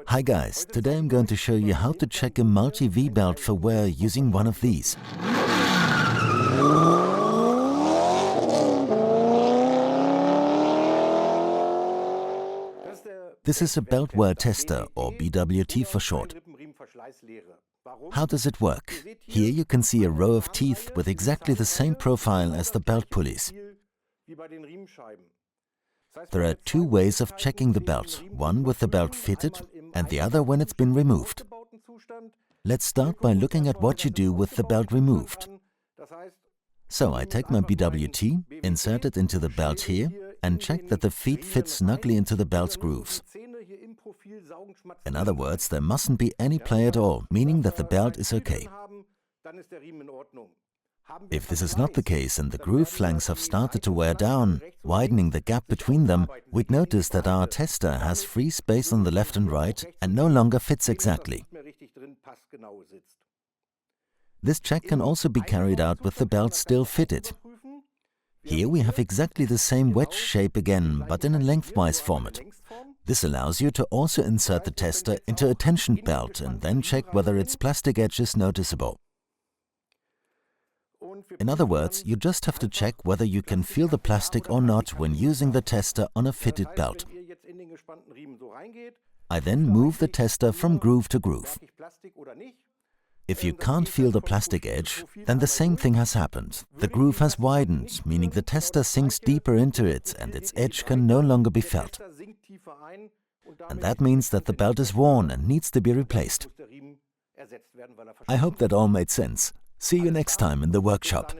Hi guys, today I'm going to show you how to check a multi-V belt for wear using one of these. This is a belt wear tester, or BWT for short. How does it work? Here you can see a row of teeth with exactly the same profile as the belt pulleys. There are two ways of checking the belt, one with the belt fitted and the other when it's been removed. Let's start by looking at what you do with the belt removed. So I take my BWT, insert it into the belt here and check that the feet fit snugly into the belt's grooves. In other words, there mustn't be any play at all, meaning that the belt is okay. If this is not the case and the groove flanks have started to wear down, widening the gap between them, we'd notice that our tester has free space on the left and right and no longer fits exactly. This check can also be carried out with the belt still fitted. Here we have exactly the same wedge shape again, but in a lengthwise format. This allows you to also insert the tester into a tension belt and then check whether its plastic edge is noticeable. In other words, you just have to check whether you can feel the plastic or not when using the tester on a fitted belt. I then move the tester from groove to groove. If you can't feel the plastic edge, then the same thing has happened. The groove has widened, meaning the tester sinks deeper into it and its edge can no longer be felt. And that means that the belt is worn and needs to be replaced. I hope that all made sense. See you next time in the workshop.